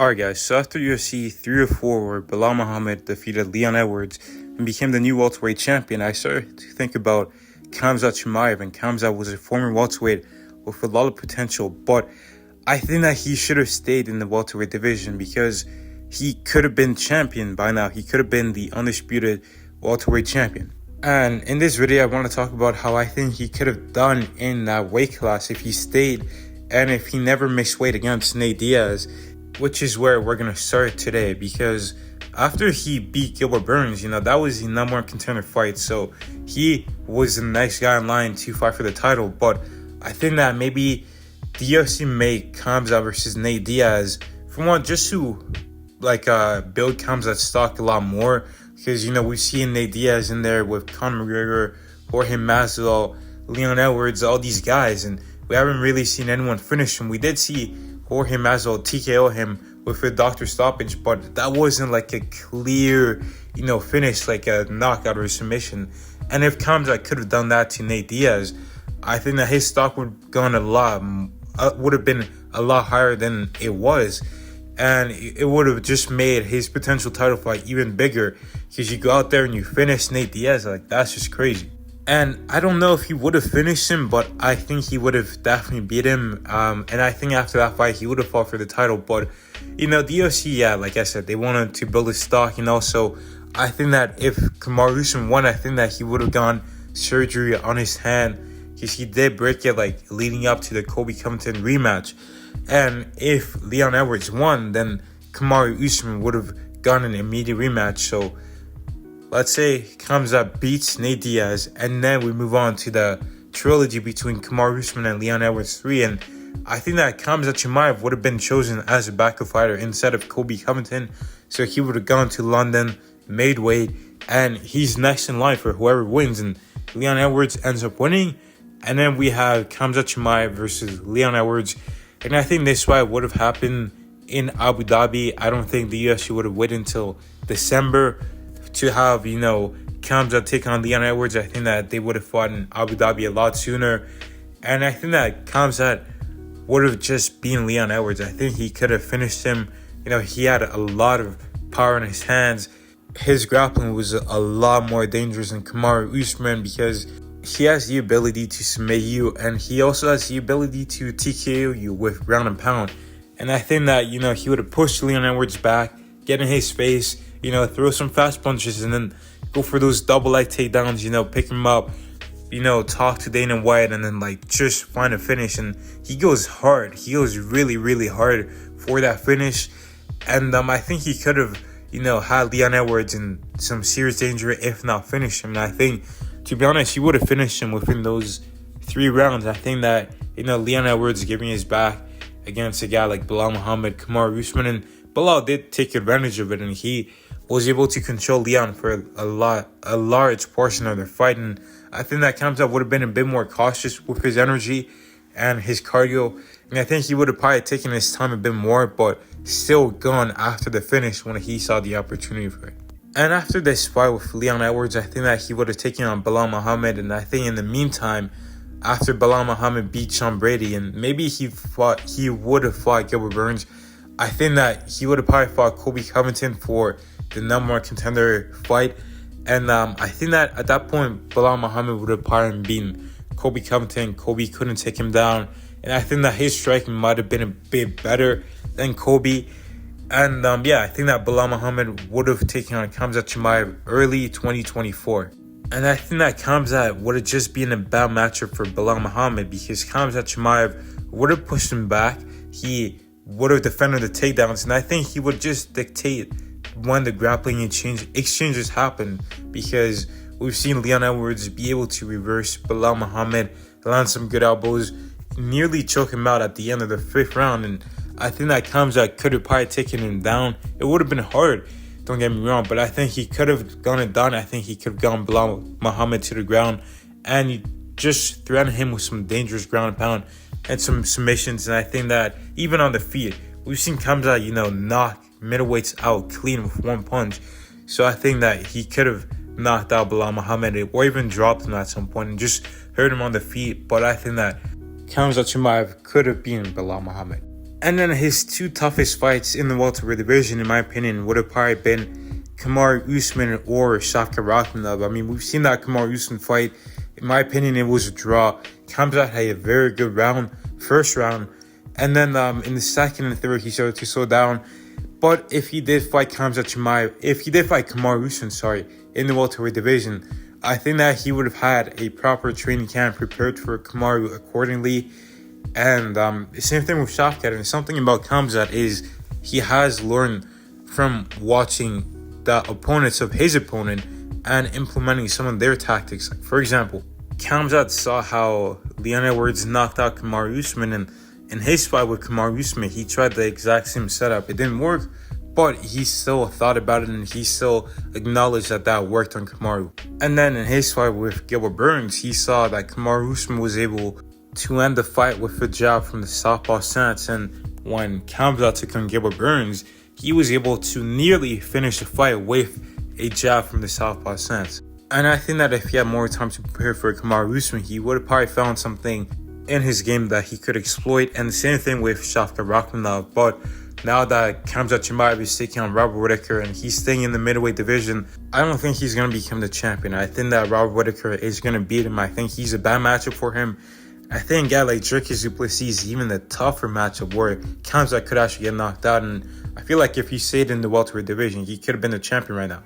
Alright guys, so after UFC 3 or 4 where Belal Muhammad defeated Leon Edwards and became the new welterweight champion, I started to think about Khamzat Chimaev, and Khamzat was a former welterweight with a lot of potential, but I think that he should have stayed in the welterweight division because he could have been champion by now. He could have been the undisputed welterweight champion. And in this video, I want to talk about how I think he could have done in that weight class if he stayed and if he never mixed weight against Nate Diaz, which is where we're going to start today, because after he beat Gilbert Burns, that was the number one contender fight. So he was the next guy in line to fight for the title. But I think that maybe the UFC made Khamzat versus Nate Diaz, for one, just to build Khamzat's stock a lot more, because we've seen Nate Diaz in there with Conor McGregor, Jorge Masvidal, Leon Edwards, all these guys, and we haven't really seen anyone finish him. We did see Jorge Masvidal TKO him with a doctor stoppage, but that wasn't like a clear, finish, like a knockout or a submission. And if Khamzat could have done that to Nate Diaz, I think that his stock would have been a lot higher than it was, and it would have just made his potential title fight even bigger, because you go out there and you finish Nate Diaz, that's just crazy. And I don't know if he would have finished him, but I think he would have definitely beat him. And I think after that fight, he would have fought for the title. But, the UFC, like I said, they wanted to build his stock, So I think that if Kamaru Usman won, I think that he would have gone surgery on his hand, because he did break it, leading up to the Colby Covington rematch. And if Leon Edwards won, then Kamaru Usman would have gone an immediate rematch. So let's say Khamzat beats Nate Diaz, and then we move on to the trilogy between Kamaru Usman and Leon Edwards 3. And I think that Khamzat Chimaev would have been chosen as a backup fighter instead of Colby Covington. So he would have gone to London, made weight, and he's next in line for whoever wins. And Leon Edwards ends up winning. And then we have Khamzat Chimaev versus Leon Edwards. And I think this fight would have happened in Abu Dhabi. I don't think the UFC would have waited until December to have, Khamzat take on Leon Edwards. I think that they would have fought in Abu Dhabi a lot sooner. And I think that Khamzat would have just beaten Leon Edwards. I think he could have finished him. He had a lot of power in his hands. His grappling was a lot more dangerous than Kamaru Usman, because he has the ability to submit you, and he also has the ability to TKO you with ground and pound. And I think that, he would have pushed Leon Edwards back, get in his face, throw some fast punches, and then go for those double leg takedowns, pick him up, talk to Dana White, and then just find a finish. And he goes hard. He goes really, really hard for that finish. And I think he could have, had Leon Edwards in some serious danger, if not finish him. And I think, to be honest, he would have finished him within those 3 rounds. I think that, Leon Edwards giving his back against a guy like Belal Muhammad, Kamaru Usman, and Belal did take advantage of it, and he was able to control Leon for a large portion of the fight. And I think that Khamzat would have been a bit more cautious with his energy and his cardio, and I think he would have probably taken his time a bit more, but still gone after the finish when he saw the opportunity for it. And after this fight with Leon Edwards, I think that he would have taken on Belal Muhammad. And I think in the meantime, after Belal Muhammad beat Sean Brady, and maybe he would have fought Gilbert Burns, I think that he would have probably fought Colby Covington for the number one contender fight. And I think that at that point, Belal Muhammad would have probably beaten Colby Covington. Colby couldn't take him down. And I think that his striking might have been a bit better than Colby. And I think that Belal Muhammad would have taken on Khamzat Chimaev early 2024. And I think that Khamzat would have just been a bad matchup for Belal Muhammad, because Khamzat Chimaev would have pushed him back. He would have defended the takedowns, and I think he would just dictate when the grappling exchanges happen, because we've seen Leon Edwards be able to reverse Belal Muhammad, land some good elbows, nearly choke him out at the end of the 5th round. And I think that Khamzat could have probably taken him down. It would have been hard, don't get me wrong, but I think he could have gone it down. I think he could have gone Belal Muhammad to the ground and just threatened him with some dangerous ground and pound and some submissions. And I think that even on the feet, we've seen Khamzat, knock middleweights out clean with one punch. So I think that he could have knocked out Belal Muhammad, or even dropped him at some point and just hurt him on the feet. But I think that Khamzat Chimaev could have beaten Belal Muhammad. And then his two toughest fights in the welterweight division, in my opinion, would have probably been Kamaru Usman or Shavkat Rakhmonov. I mean, we've seen that Kamaru Usman fight. In my opinion, it was a draw. Khamzat had a very good first round. And then in the second and third, he started to slow down. But if he did fight Kamaru Usman, in the welterweight division, I think that he would have had a proper training camp prepared for Kamaru accordingly. And the same thing with Shavkat. And something about Khamzat is he has learned from watching the opponents of his opponent and implementing some of their tactics. Like, for example, Khamzat saw how Leon Edwards knocked out Kamaru Usman, and in his fight with Kamaru Usman, he tried the exact same setup. It didn't work, but he still thought about it and he still acknowledged that worked on Kamaru. And then in his fight with Gilbert Burns, he saw that Kamaru Usman was able to end the fight with a jab from the southpaw stance, and when Khamzat took on Gilbert Burns, he was able to nearly finish the fight with a jab from the southpaw stance. And I think that if he had more time to prepare for Kamaru Usman, he would have probably found something in his game that he could exploit. And the same thing with Shavkat Rakhmonov. But now that Khamzat Chimaev is taking on Robert Whittaker and he's staying in the middleweight division, I don't think he's going to become the champion. I think that Robert Whittaker is going to beat him. I think he's a bad matchup for him. I think a guy like Dricus Du Plessis is even the tougher matchup where Khamzat could actually get knocked out. And I feel like if he stayed in the welterweight division, he could have been the champion right now.